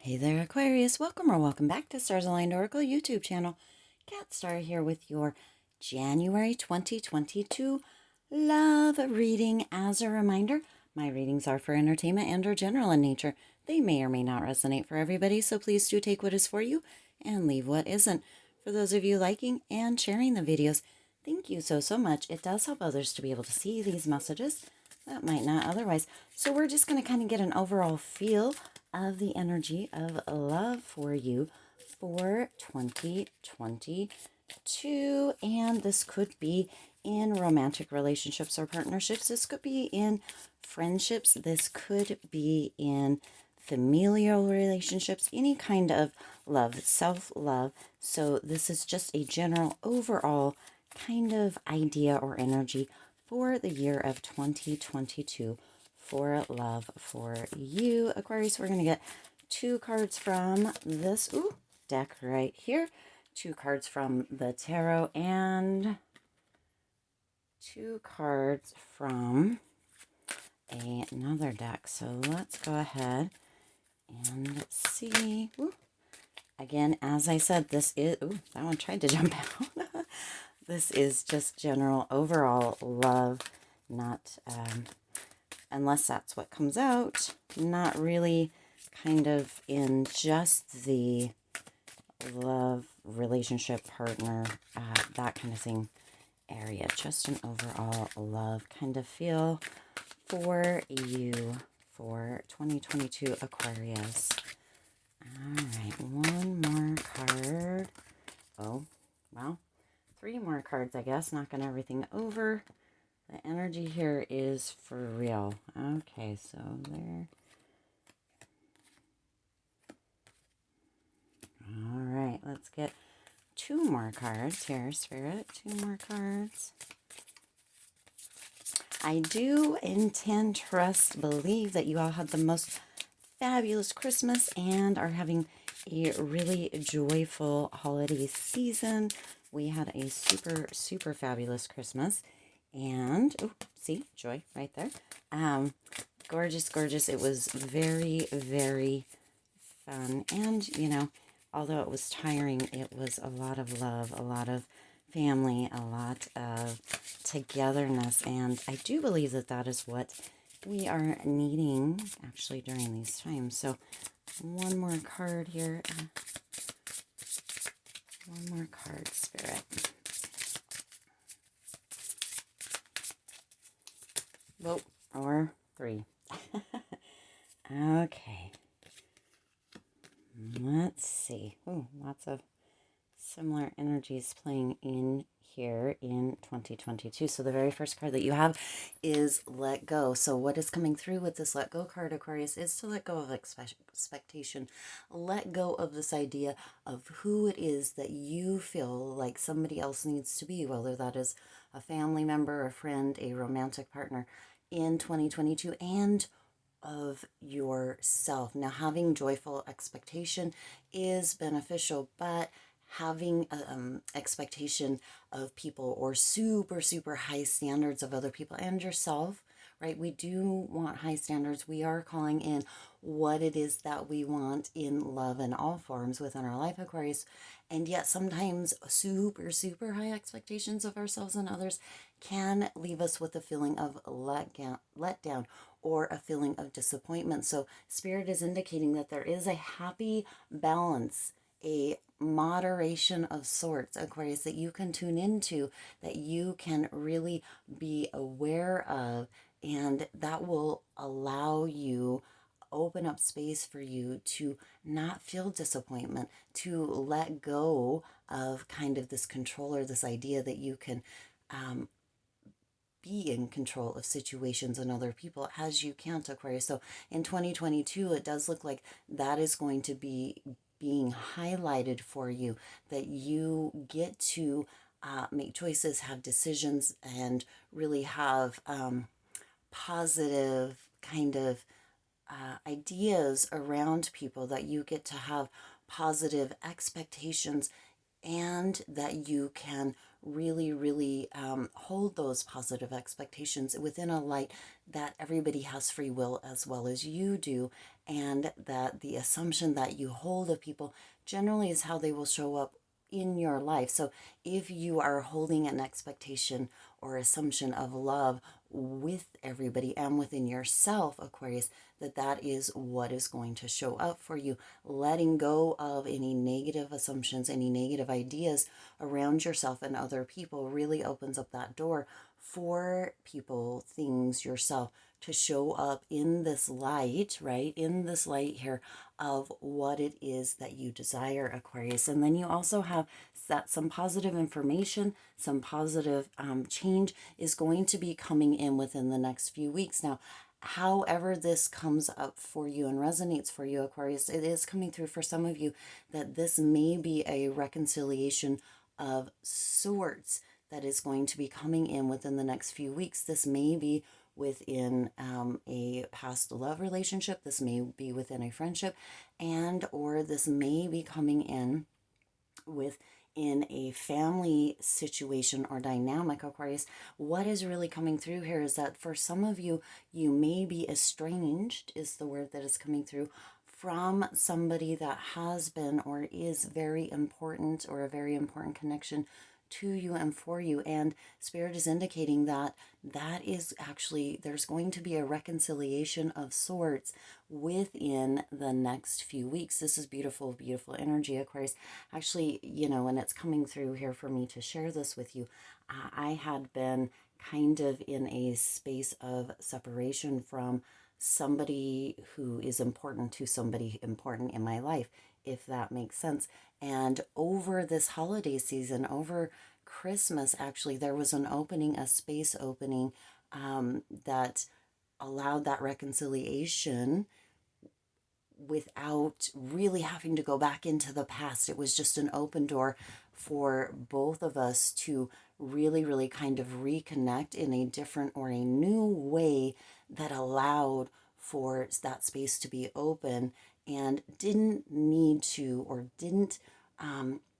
Hey there, Aquarius. Welcome or welcome back to Stars Aligned Oracle YouTube channel. Cat Star here with your January 2022 love reading. As a reminder, my readings are for entertainment and or general in nature. They may or may not resonate for everybody, so please do take what is for you and leave what isn't. For those of you liking and sharing the videos, thank you so much. It does help others to be able to see these messages that might not otherwise. So we're just going to kind of get an overall feel of the energy of love for you for 2022. And this could be in romantic relationships or partnerships. This could be in friendships. This could be in familial relationships, any kind of love, self-love. So this is just a general overall kind of idea or energy for the year of 2022 for love for you, Aquarius. We're going to get two cards from this deck right here, two cards from the tarot, and two cards from another deck. So let's go ahead and see. Again, as I said, this is, that one tried to jump out. This is just general overall love, not, unless that's what comes out, not really kind of in just the love, relationship, partner, that kind of thing area. Just an overall love kind of feel for you for 2022 Aquarius. All right, one more card. Oh, well, three more cards, I guess, knocking everything over. The energy here is for real. Okay, so there. All right, let's get two more cards here, Spirit. Two more cards. I do intend, trust, believe that you all had the most fabulous Christmas and are having a really joyful holiday season. We had a super fabulous Christmas. And, oh, see, joy right there. Gorgeous. It was very fun. And, you know, although it was tiring, it was a lot of love, a lot of family, a lot of togetherness. And I do believe that that is what we are needing actually during these times. So one more card here. One more card, Spirit. Whoa, or three. Okay. Let's see. Oh, lots of similar energies playing in here in 2022. So the very first card that you have is let go. So what is coming through with this let go card, Aquarius, is to let go of expectation. Let go of this idea of who it is that you feel like somebody else needs to be, whether that is a family member, a friend, a romantic partner in 2022, and of yourself. Now, having joyful expectation is beneficial, but having expectation of people or super high standards of other people and yourself, right? We do want high standards. We are calling in what it is that we want in love in all forms within our life, Aquarius. And yet sometimes super high expectations of ourselves and others can leave us with a feeling of let down or a feeling of disappointment. So Spirit is indicating that there is a happy balance, a moderation of sorts, Aquarius, that you can tune into, that you can really be aware of, and that will allow you, open up space for you to not feel disappointment, to let go of kind of this control or this idea that you can be in control of situations and other people as you can't, Aquarius. So in 2022, it does look like that is going to be being highlighted for you, that you get to make choices, have decisions, and really have positive kind of ideas around people, that you get to have positive expectations, and that you can really hold those positive expectations within a light that everybody has free will as well as you do, and that the assumption that you hold of people generally is how they will show up in your life. So if you are holding an expectation or assumption of love with everybody and within yourself, Aquarius, that is what is going to show up for you. Letting go of any negative assumptions, any negative ideas around yourself and other people really opens up that door for people, things, yourself to show up in this light, right? In this light here of what it is that you desire, Aquarius. And then you also have that some positive information, some positive change is going to be coming in within the next few weeks. Now, however this comes up for you and resonates for you, Aquarius, it is coming through for some of you that this may be a reconciliation of sorts that is going to be coming in within the next few weeks. This may be within a past love relationship. This may be within a friendship, and or this may be coming in within a family situation or dynamic, Aquarius. What is really coming through here is that for some of you, you may be estranged, is the word that is coming through, from somebody that has been or is very important, or a very important connection to you and for you. And Spirit is indicating that that is actually, there's going to be a reconciliation of sorts within the next few weeks. This is beautiful, beautiful energy, Aquarius. Actually, and it's coming through here for me to share this with you. I had been kind of in a space of separation from somebody who is important to somebody important in my life, if that makes sense. And over this holiday season, over Christmas, actually, there was an opening, a space opening that allowed that reconciliation without really having to go back into the past. It was just an open door for both of us to really, really kind of reconnect in a different or a new way that allowed for that space to be open and didn't need to, or didn't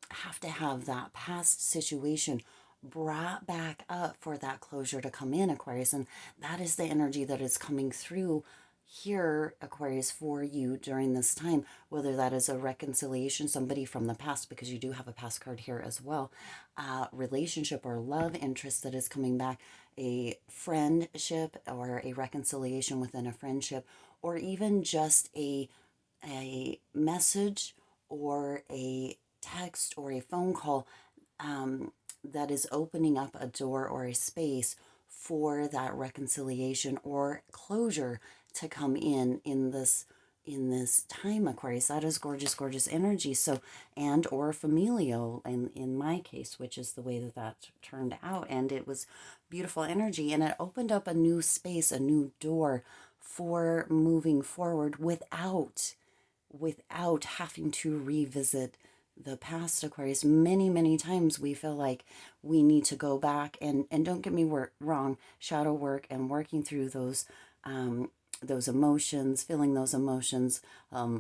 have to have that past situation brought back up for that closure to come in, Aquarius. And that is the energy that is coming through here, Aquarius, for you during this time, whether that is a reconciliation, somebody from the past, because you do have a past card here as well, relationship or love interest that is coming back, a friendship or a reconciliation within a friendship, or even just a message or a text or a phone call that is opening up a door or a space for that reconciliation or closure to come in this time, Aquarius. That is gorgeous, gorgeous energy. So, and or familial in my case, which is the way that turned out, and it was beautiful energy, and it opened up a new space, a new door for moving forward without having to revisit the past, Aquarius. Many, many times we feel like we need to go back and don't get me wrong, shadow work and working through those emotions, feeling those emotions,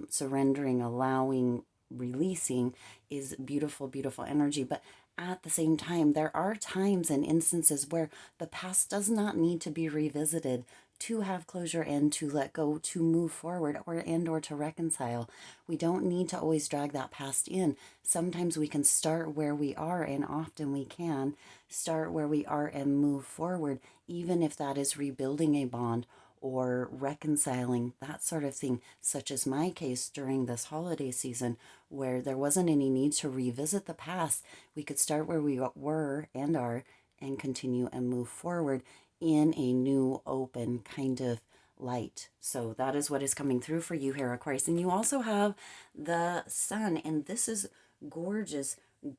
surrendering, allowing, releasing is beautiful, beautiful energy. But at the same time, there are times and instances where the past does not need to be revisited to have closure and to let go, to move forward, or to reconcile. We don't need to always drag that past in. Sometimes we can start where we are, and often we can start where we are and move forward, even if that is rebuilding a bond or reconciling, that sort of thing, such as my case during this holiday season, where there wasn't any need to revisit the past. We could start where we were and are and continue and move forward in a new, open kind of light. So that is what is coming through for you here, Aquarius. And you also have the sun, and this is gorgeous,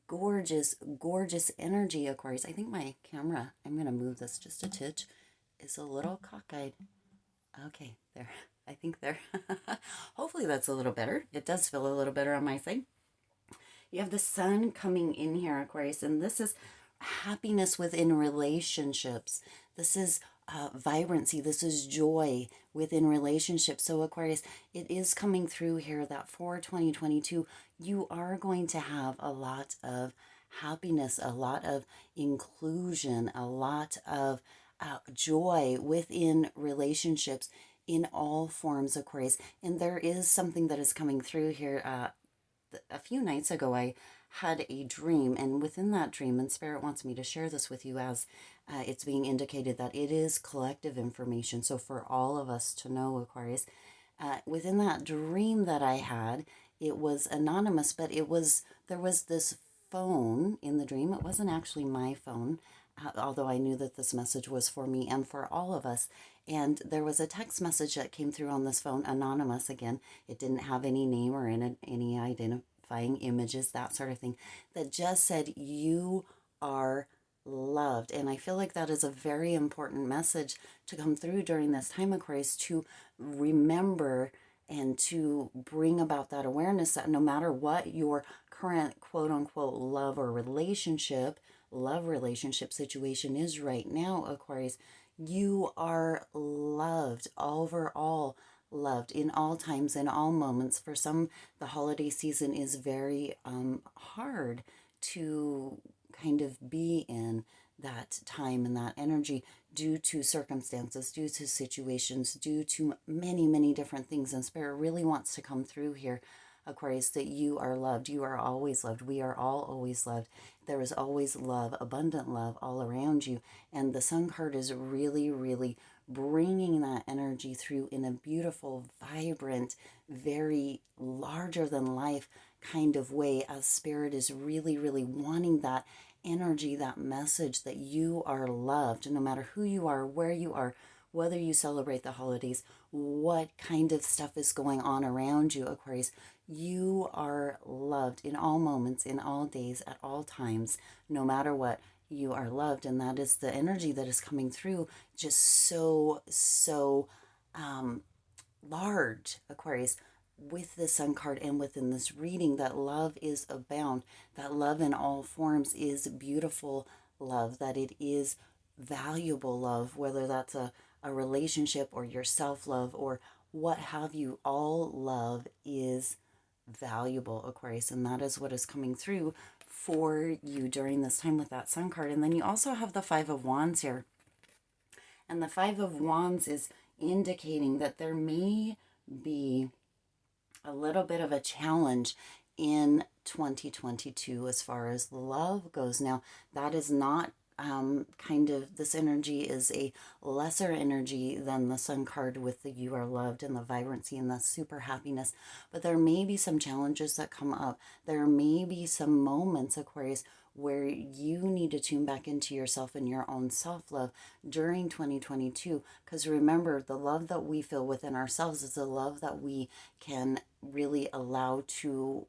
gorgeous, gorgeous energy, Aquarius. I think my camera, I'm going to move this just a titch, is a little cockeyed. Okay, there. I think there. Hopefully that's a little better. It does feel a little better on my side. You have the sun coming in here, Aquarius, and this is happiness within relationships. This is vibrancy. This is joy within relationships. So, Aquarius, it is coming through here that for 2022, you are going to have a lot of happiness, a lot of inclusion, a lot of joy within relationships in all forms, Aquarius. And there is something that is coming through here. A few nights ago, I had a dream, and within that dream, and Spirit wants me to share this with you as it's being indicated that it is collective information. So for all of us to know, Aquarius, within that dream that I had, it was anonymous, but there was this phone in the dream. It wasn't actually my phone, although I knew that this message was for me and for all of us. And there was a text message that came through on this phone, anonymous again. It didn't have any name or any identifying images, that sort of thing, that just said, "You are loved." And I feel like that is a very important message to come through during this time, Aquarius, to remember and to bring about that awareness that no matter what your current quote unquote love relationship situation is right now, Aquarius, you are loved, overall loved in all times, in all moments. For some, the holiday season is very hard to kind of be in that time and that energy due to circumstances, due to situations, due to many, many different things. And Spirit really wants to come through here, Aquarius, that you are loved. You are always loved. We are all always loved. There is always love, abundant love all around you. And the Sun card is really, really bringing that energy through in a beautiful, vibrant, very larger than life kind of way, as Spirit is really, really wanting that energy, that message that you are loved, no matter who you are, where you are, whether you celebrate the holidays, what kind of stuff is going on around you, Aquarius. You are loved in all moments, in all days, at all times, no matter what. You are loved, and that is the energy that is coming through, just so um, large, Aquarius, with the Sun card and within this reading, that love is abound, that love in all forms is beautiful love, that it is valuable love, whether that's a relationship or your self love or what have you. All love is valuable, Aquarius, and that is what is coming through for you during this time with that Sun card. And then you also have the Five of Wands here, and the Five of Wands is indicating that there may be a little bit of a challenge in 2022 as far as love goes. Now, that is not this energy is a lesser energy than the Sun card with the you are loved and the vibrancy and the super happiness. But there may be some challenges that come up. There may be some moments, Aquarius, where you need to tune back into yourself and your own self-love during 2022. Because remember, the love that we feel within ourselves is the love that we can really allow to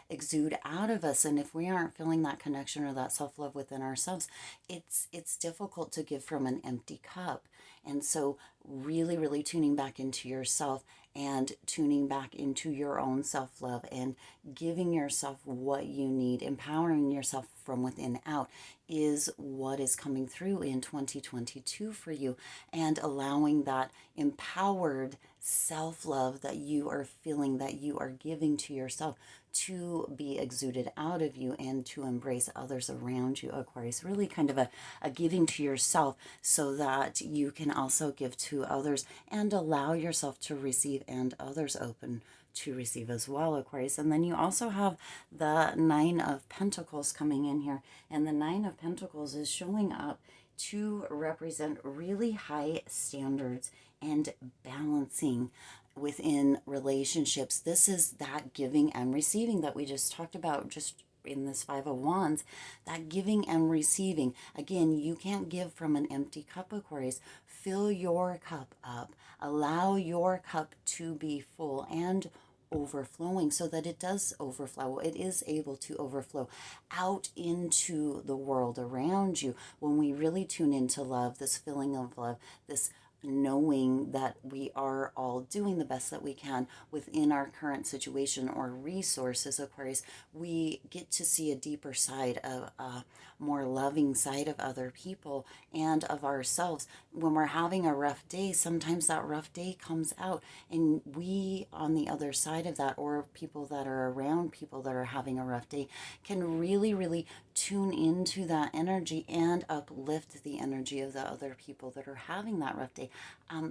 exude out of us. And if we aren't feeling that connection or that self-love within ourselves, it's difficult to give from an empty cup. And so really, really tuning back into yourself and tuning back into your own self-love and giving yourself what you need, empowering yourself from within out, is what is coming through in 2022 for you, and allowing that empowered self-love that you are feeling, that you are giving to yourself, to be exuded out of you and to embrace others around you, Aquarius. Really kind of a giving to yourself so that you can also give to others and allow yourself to receive and others open to receive as well, Aquarius. And then you also have the Nine of Pentacles coming in here. And the Nine of Pentacles is showing up to represent really high standards and balancing within relationships. This is that giving and receiving that we just talked about just in this Five of Wands, that giving and receiving. Again, you can't give from an empty cup, Aquarius. Fill your cup up. Allow your cup to be full and overflowing so that it does overflow. It is able to overflow out into the world around you when we really tune into love, this feeling of love, this knowing that we are all doing the best that we can within our current situation or resources, Aquarius. We get to see a deeper side, of a more loving side of other people and of ourselves. When we're having a rough day, sometimes that rough day comes out, and we on the other side of that, or people that are around people that are having a rough day, can really, really tune into that energy and uplift the energy of the other people that are having that rough day.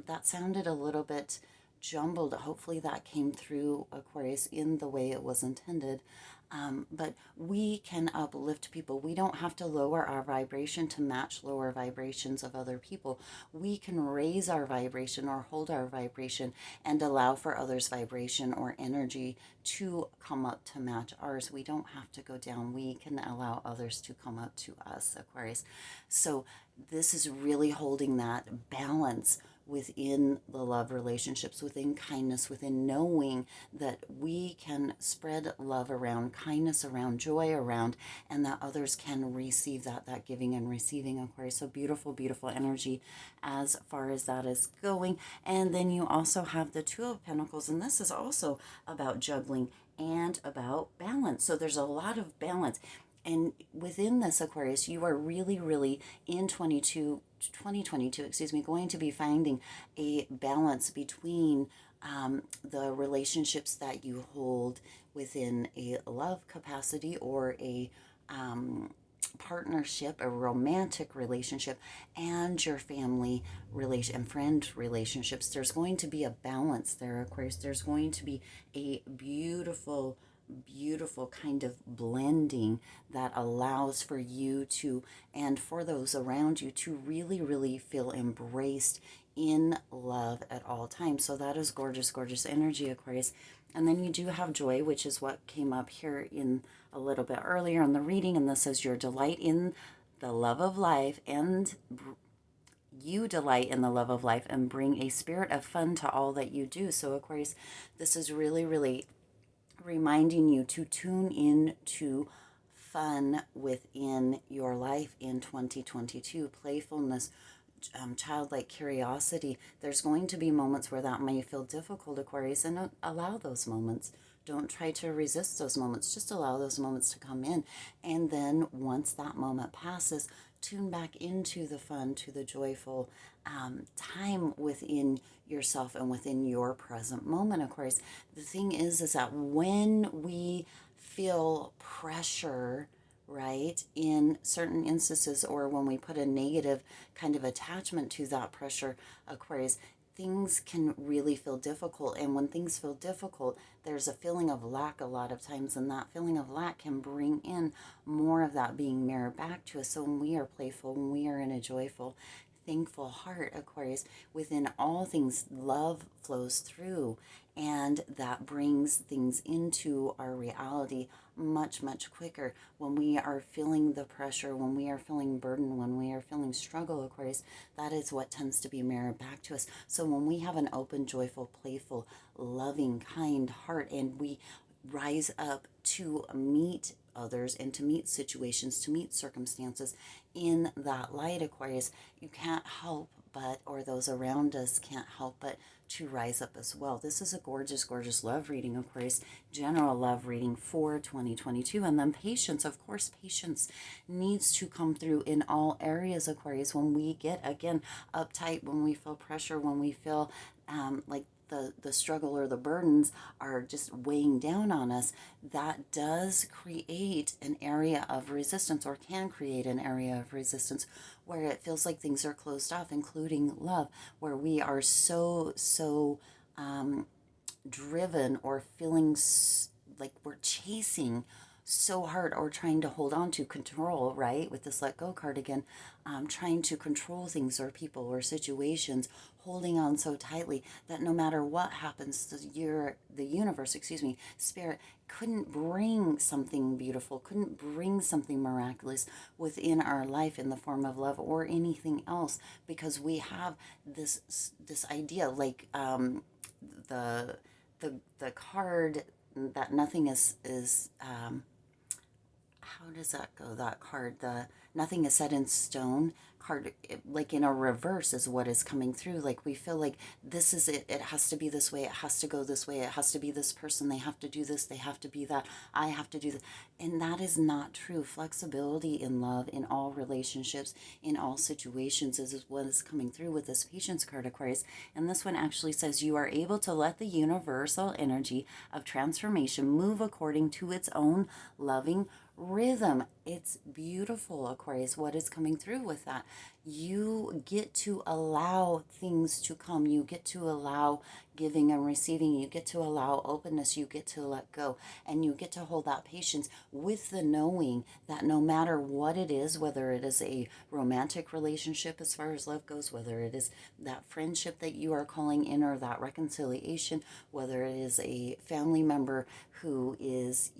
That sounded a little bit jumbled. Hopefully that came through, Aquarius, in the way it was intended. But we can uplift people. We don't have to lower our vibration to match lower vibrations of other people. We can raise our vibration or hold our vibration and allow for others' vibration or energy to come up to match ours. We don't have to go down. We can allow others to come up to us, Aquarius. So this is really holding that balance within the love relationships, within kindness, within knowing that we can spread love around, kindness around, joy around, and that others can receive that giving and receiving, Aquarius. So beautiful, beautiful energy as far as that is going. And then you also have the Two of Pentacles, and this is also about juggling and about balance. So there's a lot of balance. And within this, Aquarius, you are really, really in 2022, going to be finding a balance between the relationships that you hold within a love capacity or a partnership, a romantic relationship, and your family relation and friend relationships. There's going to be a balance there, Aquarius. There's going to be a beautiful, beautiful kind of blending that allows for you to, and for those around you, to really, really feel embraced in love at all times. So that is gorgeous, gorgeous energy, Aquarius. And then you do have joy, which is what came up here in a little bit earlier in the reading. And this says, your delight in the love of life, and you delight in the love of life and bring a spirit of fun to all that you do. So, Aquarius, this is really, really reminding you to tune in to fun within your life in 2022, playfulness, childlike curiosity. There's going to be moments where that may feel difficult, Aquarius, and don't allow those moments. Don't try to resist those moments. Just allow those moments to come in. And then once that moment passes, tune back into the fun, to the joyful time within yourself and within your present moment, Aquarius. The thing is that when we feel pressure, right, in certain instances, or when we put a negative kind of attachment to that pressure, Aquarius, things can really feel difficult. And when things feel difficult, there's a feeling of lack a lot of times, and that feeling of lack can bring in more of that being mirrored back to us. So when we are playful, when we are in a joyful, thankful heart, Aquarius, within all things, love flows through, and that brings things into our reality much, much quicker. When we are feeling the pressure, when we are feeling burden, when we are feeling struggle, Aquarius, that is what tends to be mirrored back to us. So when we have an open, joyful, playful, loving, kind heart, and we rise up to meet others and to meet situations, to meet circumstances in that light, Aquarius, you can't help but, or those around us can't help but, to rise up as well. This is a gorgeous, gorgeous love reading, Aquarius, general love reading for 2022. And then patience, of course, patience needs to come through in all areas, Aquarius. When we get, again, uptight, when we feel pressure, when we feel like the struggle or the burdens are just weighing down on us, that does create an area of resistance, or can create an area of resistance, where it feels like things are closed off, including love, where we are so driven, or feeling like we're chasing so hard, or trying to hold on to control, right? With this let go card again, trying to control things or people or situations, holding on so tightly that no matter what happens, the universe, spirit couldn't bring something beautiful, couldn't bring something miraculous within our life in the form of love or anything else, because we have this idea, like the the card that nothing is how does that go? That card, the nothing is set in stone card, like in a reverse is what is coming through. Like we feel like this is it. It has to be this way. It has to go this way. It has to be this person. They have to do this. They have to be that. I have to do that. And that is not true. Flexibility in love, in all relationships, in all situations is what is coming through with this patience card, Aquarius. And this one actually says you are able to let the universal energy of transformation move according to its own loving rhythm. It's beautiful, Aquarius. What is coming through with that? You get to allow things to come. You get to allow giving and receiving. You get to allow openness. You get to let go. And you get to hold that patience with the knowing that no matter what it is, whether it is a romantic relationship as far as love goes, whether it is that friendship that you are calling in or that reconciliation, whether it is a family member who is,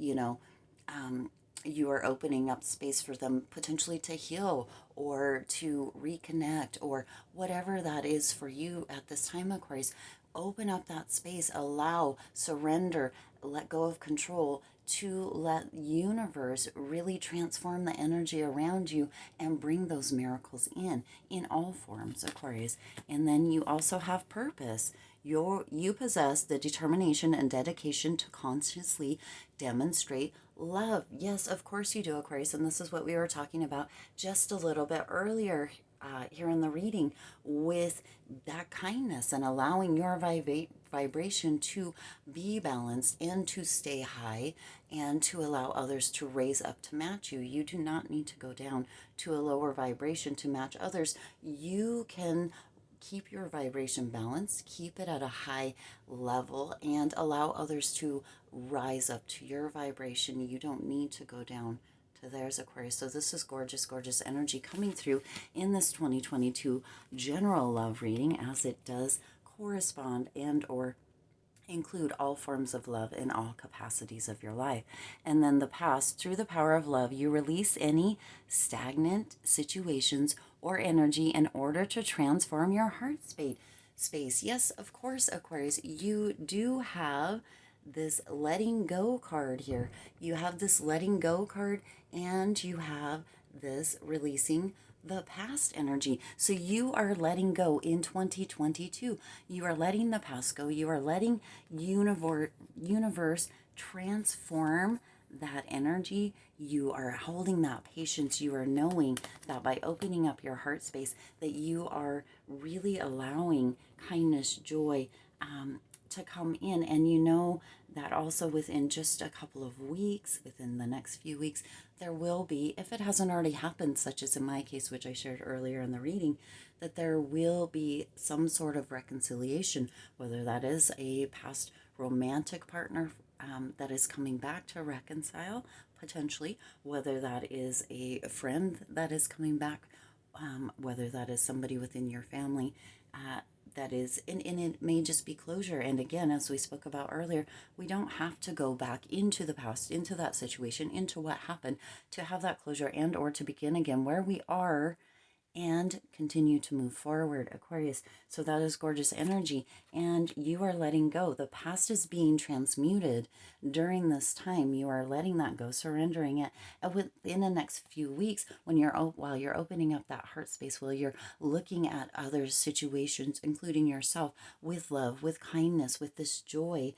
you are opening up space for them potentially to heal or to reconnect or whatever that is for you at this time, Aquarius. Open up that space, allow, surrender, let go of control to let universe really transform the energy around you and bring those miracles in all forms, Aquarius. And then you also have purpose. You possess the determination and dedication to consciously demonstrate love. Yes, of course you do, Aquarius. And this is what we were talking about just a little bit earlier here in the reading with that kindness and allowing your vibration to be balanced and to stay high and to allow others to raise up to match you. You do not need to go down to a lower vibration to match others. You can keep your vibration balanced, keep it at a high level, and allow others to rise up to your vibration. You don't need to go down to theirs, Aquarius. So this is gorgeous, gorgeous energy coming through in this 2022 general love reading, as it does correspond and or include all forms of love in all capacities of your life. And then the past, through the power of love, you release any stagnant situations or energy in order to transform your heart space. Yes, of course, Aquarius, you do have this letting go card here. You have this letting go card and you have this releasing the past energy. So you are letting go in 2022. You are letting the past go. You are letting universe transform that energy. You are holding that patience. You are knowing that by opening up your heart space that you are really allowing kindness, joy, to come in. And you know that also within just a couple of weeks, within the next few weeks, there will be, if it hasn't already happened, such as in my case, which I shared earlier in the reading, that there will be some sort of reconciliation, whether that is a past romantic partner that is coming back to reconcile, potentially, whether that is a friend that is coming back, whether that is somebody within your family. That is, and it may just be closure. And again, as we spoke about earlier, we don't have to go back into the past, into that situation, into what happened to have that closure and or to begin again where we are and continue to move forward, Aquarius. So that is gorgeous energy. And you are letting go. The past is being transmuted during this time. You are letting that go, surrendering it. And within the next few weeks, while you're opening up that heart space, while you're looking at other situations, including yourself, with love, with kindness, with this joy,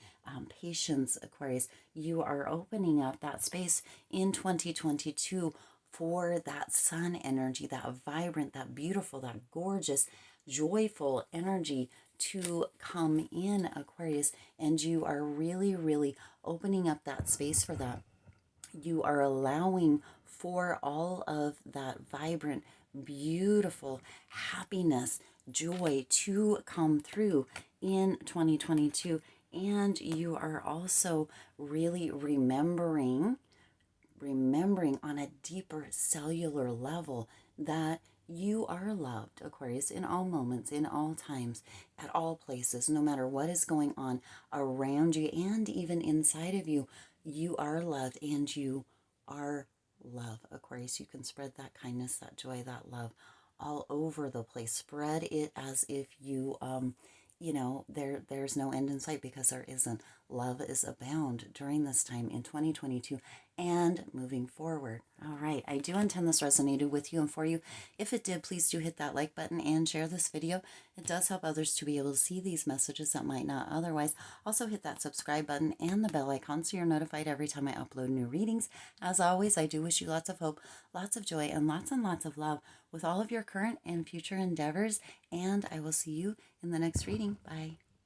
patience, Aquarius, you are opening up that space in 2022 for that sun energy, that vibrant, that beautiful, that gorgeous, joyful energy to come in, Aquarius. And you are really, really opening up that space for that. You are allowing for all of that vibrant, beautiful happiness, joy to come through in 2022. And you are also really remembering on a deeper cellular level that you are loved, Aquarius, in all moments, in all times, at all places, no matter what is going on around you and even inside of you. You are loved and you are love, Aquarius. You can spread that kindness, that joy, that love all over the place. Spread it as if there's no end in sight, because there isn't. Love is abound during this time in 2022 and moving forward. All right, I do intend this resonated with you and for you. If it did, please do hit that like button and share this video. It does help others to be able to see these messages that might not otherwise. Also hit that subscribe button and the bell icon so you're notified every time I upload new readings. As always, I do wish you lots of hope, lots of joy, and lots of love with all of your current and future endeavors. And I will see you in the next reading. Bye.